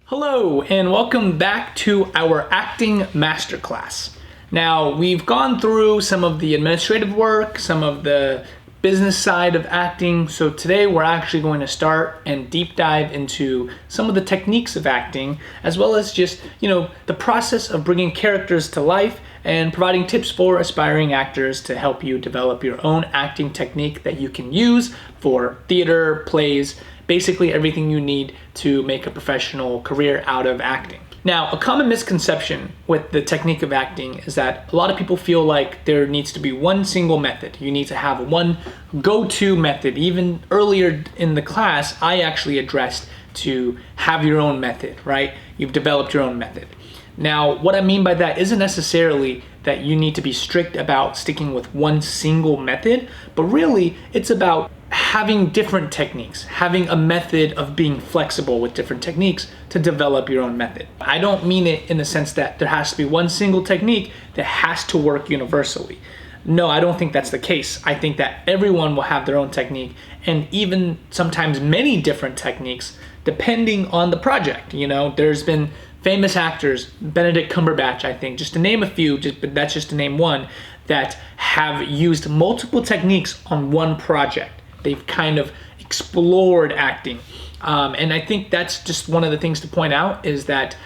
Hello and welcome back to our acting masterclass. Now, we've gone through some of the administrative work, some of the business side of acting, so today we're actually going to start and deep dive into some of the techniques of acting, as well as just, the process of bringing characters to life and providing tips for aspiring actors to help you develop your own acting technique that you can use for theater, plays, basically everything you need to make a professional career out of acting. Now, a common misconception with the technique of acting is that a lot of people feel like there needs to be one single method. You need to have one go-to method. Even earlier in the class, I actually addressed to have your own method, right? You've developed your own method. Now, what I mean by that isn't necessarily that you need to be strict about sticking with one single method, but really it's about having different techniques, having a method of being flexible with different techniques to develop your own method. I don't mean it in the sense that there has to be one single technique that has to work universally. No, I don't think that's the case. I think that everyone will have their own technique, and even sometimes many different techniques depending on the project. There's been famous actors, Benedict Cumberbatch, I think, just to name a few, but that's just to name one, that have used multiple techniques on one project. They've kind of explored acting. And I think that's just one of the things to point out is that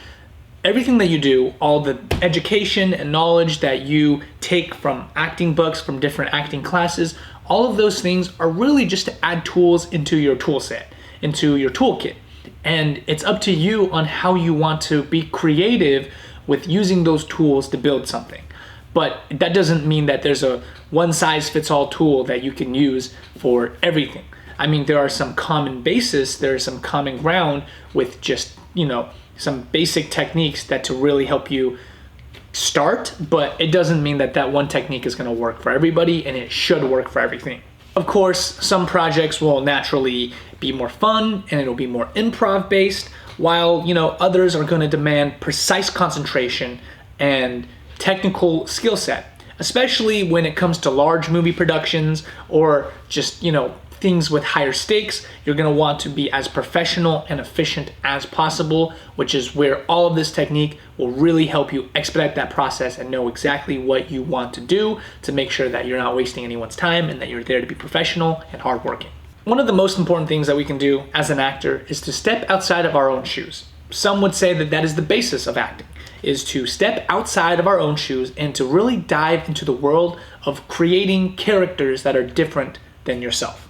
everything that you do, all the education and knowledge that you take from acting books, from different acting classes, all of those things are really just to add tools into your tool set, into your toolkit. And it's up to you on how you want to be creative with using those tools to build something. But that doesn't mean that there's a one-size-fits-all tool that you can use for everything. I mean, there are some common basis, there's some common ground with just, some basic techniques that to really help you start, but it doesn't mean that that one technique is going to work for everybody, and it should work for everything. Of course, some projects will naturally be more fun and it'll be more improv based, while, others are going to demand precise concentration and technical skill set, especially when it comes to large movie productions or just, things with higher stakes. You're going to want to be as professional and efficient as possible, which is where all of this technique will really help you expedite that process and know exactly what you want to do to make sure that you're not wasting anyone's time and that you're there to be professional and hardworking. One of the most important things that we can do as an actor is to step outside of our own shoes. Some would say that that is the basis of acting, is to step outside of our own shoes and to really dive into the world of creating characters that are different than yourself.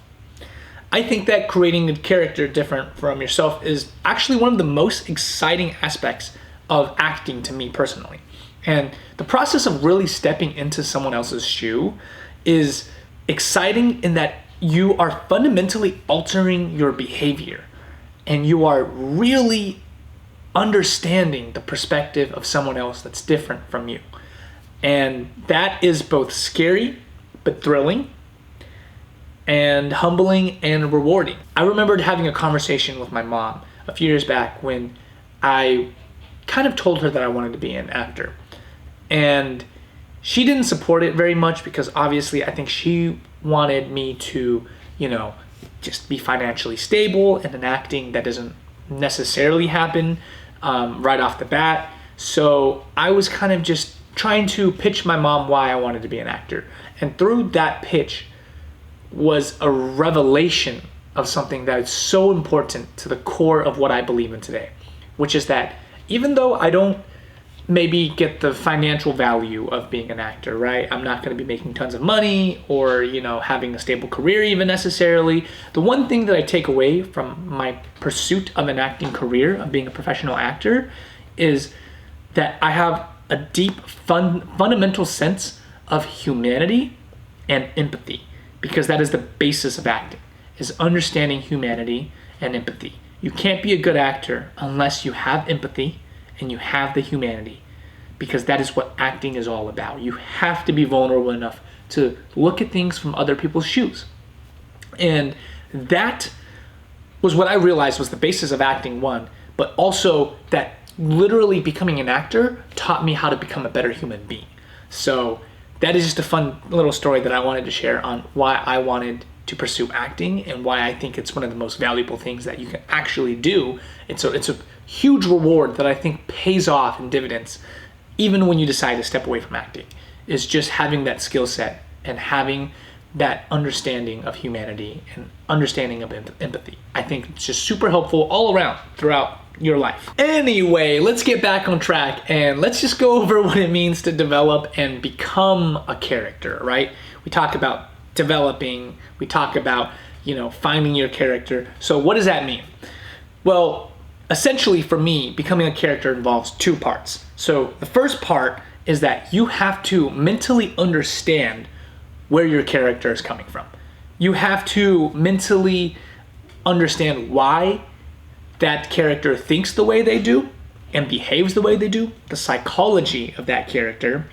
I think that creating a character different from yourself is actually one of the most exciting aspects of acting to me personally. And the process of really stepping into someone else's shoe is exciting in that you are fundamentally altering your behavior and you are really understanding the perspective of someone else that's different from you. And that is both scary but thrilling and humbling and rewarding. I remembered having a conversation with my mom a few years back when I kind of told her that I wanted to be an actor. And she didn't support it very much because obviously I think she wanted me to, just be financially stable, and in acting that doesn't necessarily happen right off the bat. So I was kind of just trying to pitch my mom why I wanted to be an actor. And through that pitch was a revelation of something that is so important to the core of what I believe in today, which is that even though I don't maybe get the financial value of being an actor, right? I'm not going to be making tons of money or, having a stable career even necessarily. The one thing that I take away from my pursuit of an acting career, of being a professional actor, is that I have a deep, fundamental sense of humanity and empathy, because that is the basis of acting, is understanding humanity and empathy. You can't be a good actor unless you have empathy and you have the humanity, because that is what acting is all about. You have to be vulnerable enough to look at things from other people's shoes. And that was what I realized was the basis of acting, one, but also that literally becoming an actor taught me how to become a better human being. So that is just a fun little story that I wanted to share on why I wanted to pursue acting and why I think it's one of the most valuable things that you can actually do. It's a huge reward that I think pays off in dividends, even when you decide to step away from acting, is just having that skill set and having that understanding of humanity and understanding of empathy. I think it's just super helpful all around throughout your life. Anyway, let's get back on track and let's just go over what it means to develop and become a character, right? We talk about developing, we talk about, finding your character. So what does that mean? Well, essentially for me, becoming a character involves two parts. So the first part is that you have to mentally understand where your character is coming from. You have to mentally understand why that character thinks the way they do and behaves the way they do, the psychology of that character,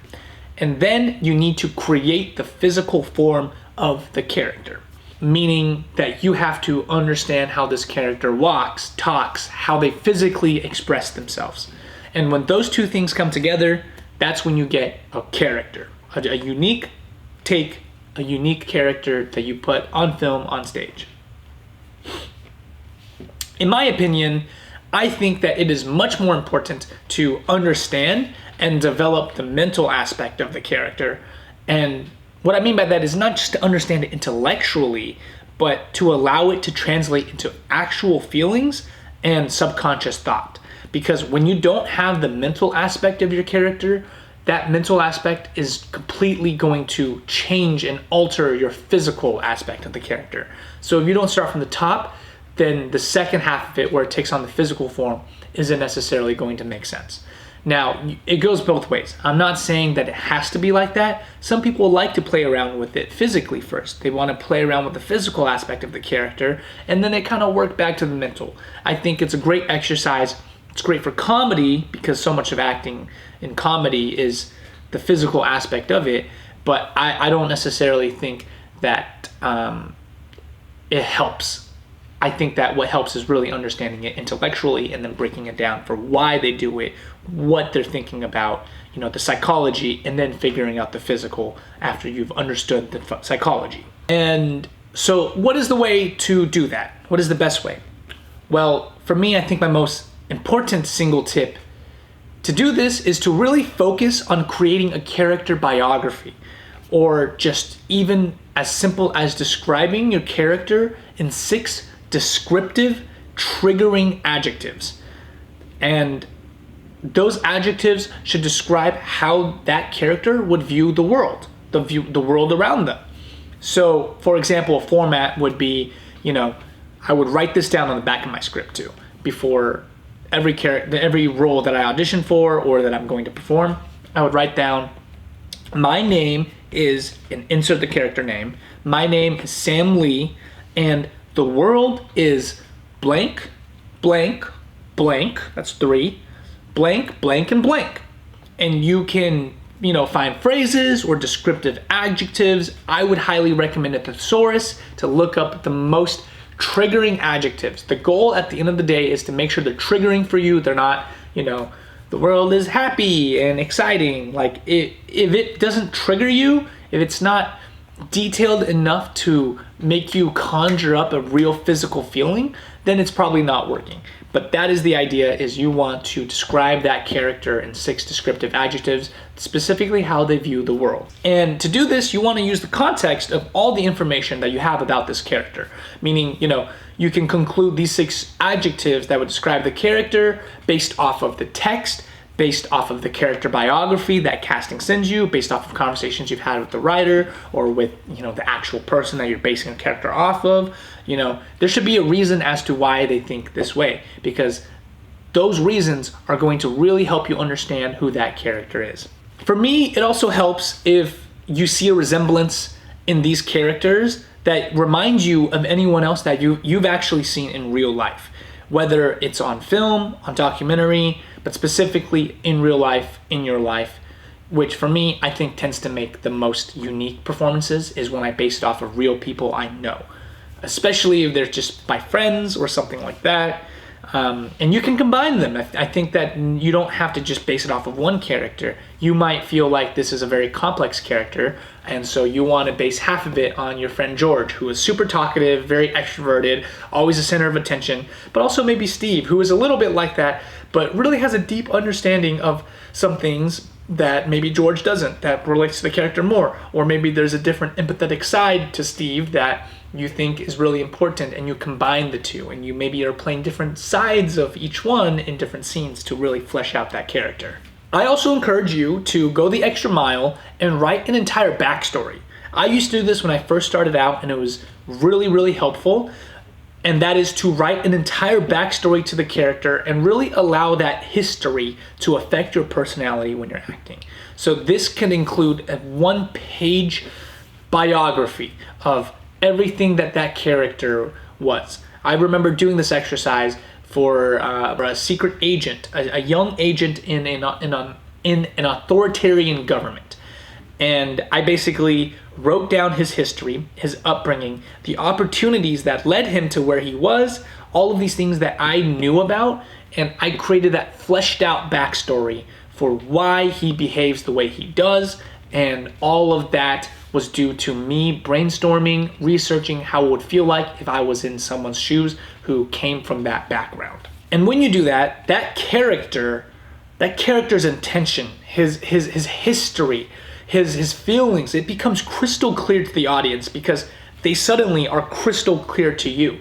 and then you need to create the physical form of the character, meaning that you have to understand how this character walks, talks, how they physically express themselves. And when those two things come together, that's when you get a character, a unique take, a unique character that you put on film, on stage. In my opinion, I think that it is much more important to understand and develop the mental aspect of the character. And what I mean by that is not just to understand it intellectually, but to allow it to translate into actual feelings and subconscious thought. Because when you don't have the mental aspect of your character, that mental aspect is completely going to change and alter your physical aspect of the character. So if you don't start from the top, then the second half of it, where it takes on the physical form, isn't necessarily going to make sense. Now, it goes both ways. I'm not saying that it has to be like that. Some people like to play around with it physically first. They want to play around with the physical aspect of the character, and then they kind of work back to the mental. I think it's a great exercise. It's great for comedy because so much of acting in comedy is the physical aspect of it, but I don't necessarily think that it helps. I think that what helps is really understanding it intellectually and then breaking it down for why they do it, what they're thinking about, the psychology, and then figuring out the physical after you've understood the psychology. And so what is the way to do that? What is the best way? Well, for me, I think my most important single tip to do this is to really focus on creating a character biography, or just even as simple as describing your character in 6 descriptive, triggering adjectives. And those adjectives should describe how that character would view the world, the world around them. So, for example, a format would be, I would write this down on the back of my script too, before every role that I audition for or that I'm going to perform. I would write down, my name is, and insert the character name. My name is Sam Lee, and the world is blank, blank, blank, that's 3, blank, blank, and blank. And you can, find phrases or descriptive adjectives. I would highly recommend a thesaurus to look up the most triggering adjectives. The goal at the end of the day is to make sure they're triggering for you. They're not, the world is happy and exciting. Like, if it doesn't trigger you, if it's not detailed enough to make you conjure up a real physical feeling, then it's probably not working. But that is the idea, is you want to describe that character in 6 descriptive adjectives, specifically how they view the world. And to do this, you want to use the context of all the information that you have about this character. Meaning, you can conclude these 6 adjectives that would describe the character based off of the text, based off of the character biography that casting sends you, based off of conversations you've had with the writer or with, the actual person that you're basing a character off of. There should be a reason as to why they think this way, because those reasons are going to really help you understand who that character is. For me, it also helps if you see a resemblance in these characters that reminds you of anyone else that you've actually seen in real life, whether it's on film, on documentary, but specifically in real life, in your life, which for me, I think tends to make the most unique performances, is when I base it off of real people I know, especially if they're just my friends or something like that. And you can combine them. I think that you don't have to just base it off of one character. You might feel like this is a very complex character, and so you want to base half of it on your friend George, who is super talkative, very extroverted, always the center of attention, but also maybe Steve, who is a little bit like that, but really has a deep understanding of some things that maybe George doesn't, that relates to the character more. Or maybe there's a different empathetic side to Steve that you think is really important, and you combine the two, and you maybe are playing different sides of each one in different scenes to really flesh out that character. I also encourage you to go the extra mile and write an entire backstory. I used to do this when I first started out, and it was really, really helpful. And that is to write an entire backstory to the character and really allow that history to affect your personality when you're acting. So this can include a one-page biography of everything that character was. I remember doing this exercise for a secret agent, a young agent in an authoritarian government. And I basically wrote down his history, his upbringing, the opportunities that led him to where he was, all of these things that I knew about, and I created that fleshed out backstory for why he behaves the way he does, and all of that was due to me brainstorming, researching how it would feel like if I was in someone's shoes who came from that background. And when you do that, that character's intention, his history, his feelings, it becomes crystal clear to the audience because they suddenly are crystal clear to you.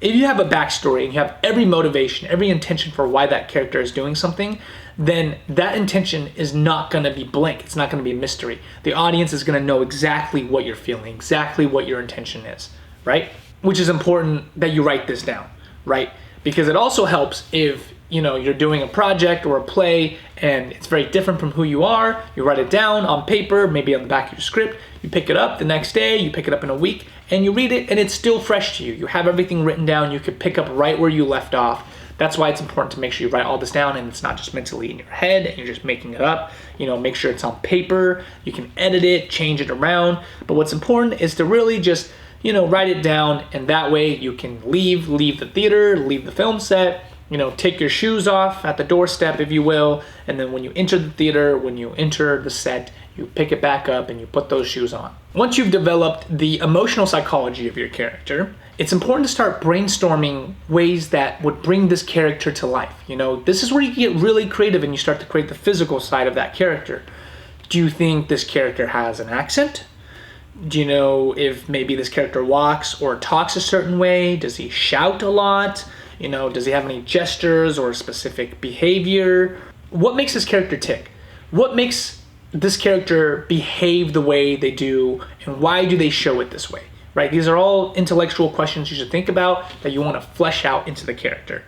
If you have a backstory and you have every motivation, every intention for why that character is doing something, then that intention is not going to be blank. It's not going to be a mystery. The audience is going to know exactly what you're feeling, exactly what your intention is, right? Which is important that you write this down, right? Because it also helps if you're doing a project or a play and it's very different from who you are. You write it down on paper, maybe on the back of your script. You pick it up the next day, you pick it up in a week, and you read it and it's still fresh to you. You have everything written down. You could pick up right where you left off. That's why it's important to make sure you write all this down and it's not just mentally in your head and you're just making it up. Make sure it's on paper. You can edit it, change it around. But what's important is to really just, write it down, and that way you can leave the theater, leave the film set, take your shoes off at the doorstep, if you will, and then when you enter the theater, when you enter the set, you pick it back up and you put those shoes on. Once you've developed the emotional psychology of your character, it's important to start brainstorming ways that would bring this character to life. This is where you get really creative and you start to create the physical side of that character. Do you think this character has an accent? Do you know if maybe this character walks or talks a certain way? Does he shout a lot? Does he have any gestures or specific behavior? What makes this character tick? What makes this character behave the way they do, and why do they show it this way, right? These are all intellectual questions you should think about that you want to flesh out into the character.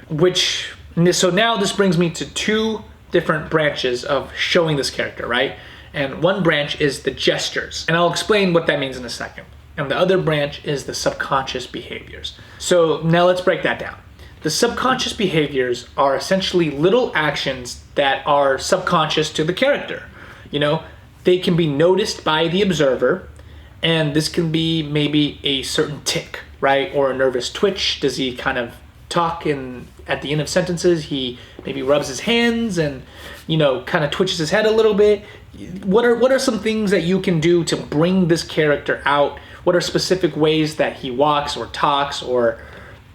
So now this brings me to two different branches of showing this character, right? And one branch is the gestures, and I'll explain what that means in a second. And the other branch is the subconscious behaviors. So now let's break that down. The subconscious behaviors are essentially little actions that are subconscious to the character. They can be noticed by the observer, and this can be maybe a certain tick, right? Or a nervous twitch. Does he kind of talk at the end of sentences? He maybe rubs his hands and, kind of twitches his head a little bit. What are some things that you can do to bring this character out? What are specific ways that he walks or talks or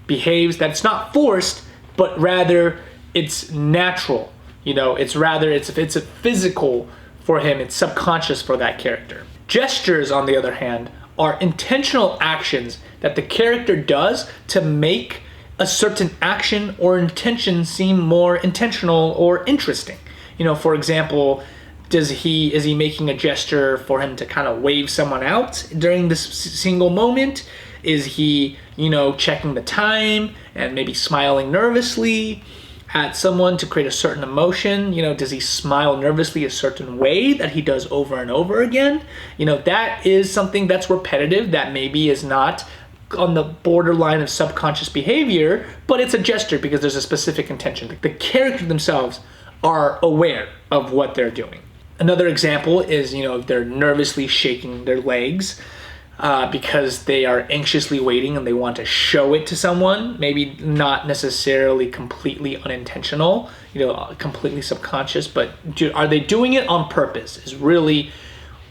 behaves that it's not forced, but rather it's natural? It's a physical for him, it's subconscious for that character. Gestures, on the other hand, are intentional actions that the character does to make a certain action or intention seem more intentional or interesting. For example, is he making a gesture for him to kind of wave someone out during this single moment? Is he, checking the time and maybe smiling nervously at someone to create a certain emotion? Does he smile nervously a certain way that he does over and over again? That is something that's repetitive, that maybe is not on the borderline of subconscious behavior, but it's a gesture because there's a specific intention. The character themselves are aware of what they're doing. Another example is, if they're nervously shaking their legs, because they are anxiously waiting and they want to show it to someone, maybe not necessarily completely unintentional, completely subconscious, but are they doing it on purpose is really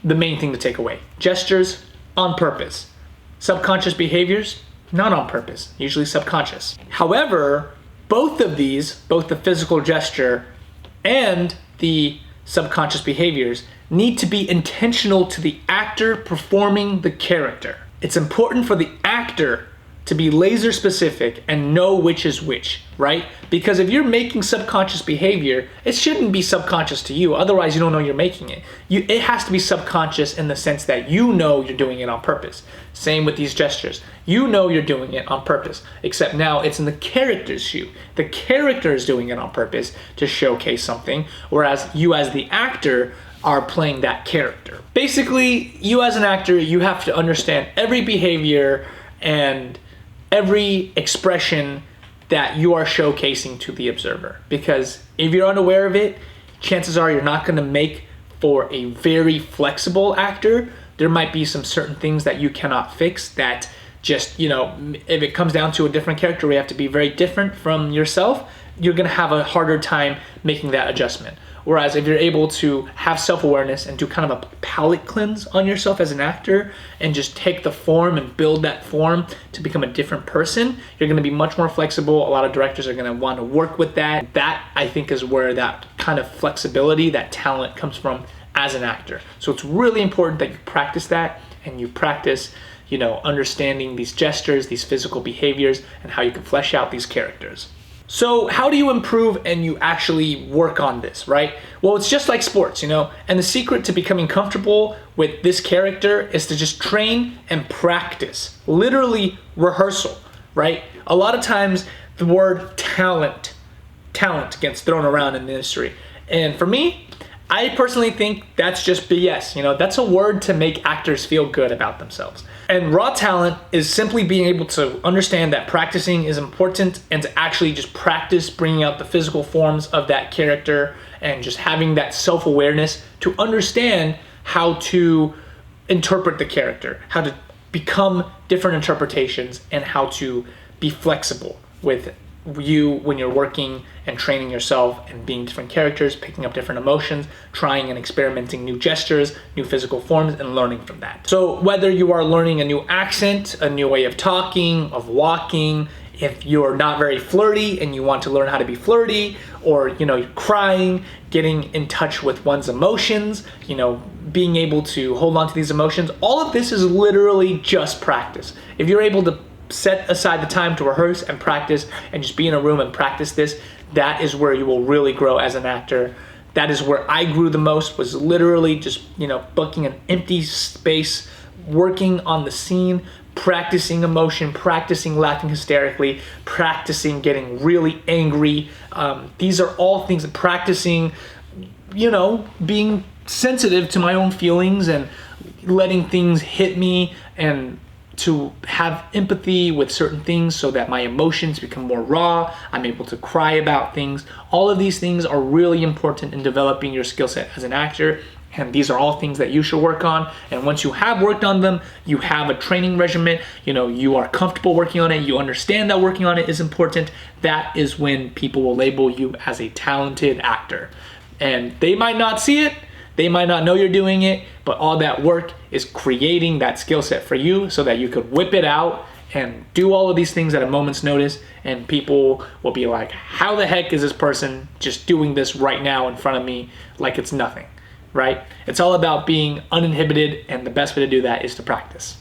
the main thing to take away. Gestures, on purpose. Subconscious behaviors, not on purpose, usually subconscious. However, both of these, both the physical gesture and the subconscious behaviors, need to be intentional to the actor performing the character. It's important for the actor to be laser specific and know which is which, right? Because if you're making subconscious behavior, it shouldn't be subconscious to you. Otherwise, you don't know you're making it. It has to be subconscious in the sense that you know you're doing it on purpose. Same with these gestures. You know you're doing it on purpose, except now it's in the character's shoe. The character is doing it on purpose to showcase something, whereas you as the actor are playing that character. Basically, you as an actor, you have to understand every behavior and every expression that you are showcasing to the observer. Because if you're unaware of it, chances are you're not going to make for a very flexible actor. There might be some certain things that you cannot fix that just, if it comes down to a different character, we have to be very different from yourself, you're going to have a harder time making that adjustment. Whereas if you're able to have self-awareness and do kind of a palate cleanse on yourself as an actor and just take the form and build that form to become a different person, you're going to be much more flexible. A lot of directors are going to want to work with that. That, I think, is where that kind of flexibility, that talent comes from as an actor. So it's really important that you practice that and you practice, understanding these gestures, these physical behaviors, and how you can flesh out these characters. So how do you improve and you actually work on this, right? Well, it's just like sports, and the secret to becoming comfortable with this character is to just train and practice, literally rehearsal, right? A lot of times the word talent gets thrown around in the industry. And for me, I personally think that's just BS. That's a word to make actors feel good about themselves. And raw talent is simply being able to understand that practicing is important and to actually just practice bringing out the physical forms of that character and just having that self-awareness to understand how to interpret the character, how to become different interpretations, and how to be flexible with you when you're working and training yourself and being different characters, picking up different emotions, trying and experimenting new gestures, new physical forms, and learning from that. So whether you are learning a new accent, a new way of talking, of walking, if you're not very flirty and you want to learn how to be flirty, or you're crying, getting in touch with one's emotions, being able to hold on to these emotions, all of this is literally just practice. If you're able to set aside the time to rehearse and practice and just be in a room and practice this, that is where you will really grow as an actor. That is where I grew the most, was literally just, booking an empty space, working on the scene, practicing emotion, practicing laughing hysterically, practicing getting really angry. These are all things, practicing, being sensitive to my own feelings and letting things hit me, and to have empathy with certain things so that my emotions become more raw. I'm able to cry about things. All of these things are really important in developing your skill set as an actor. And these are all things that you should work on. And once you have worked on them, you have a training regimen, you are comfortable working on it, you understand that working on it is important, that is when people will label you as a talented actor. And they might not see it, they might not know you're doing it, but all that work is creating that skill set for you so that you could whip it out and do all of these things at a moment's notice, and people will be like, how the heck is this person just doing this right now in front of me like it's nothing, right? It's all about being uninhibited, and the best way to do that is to practice.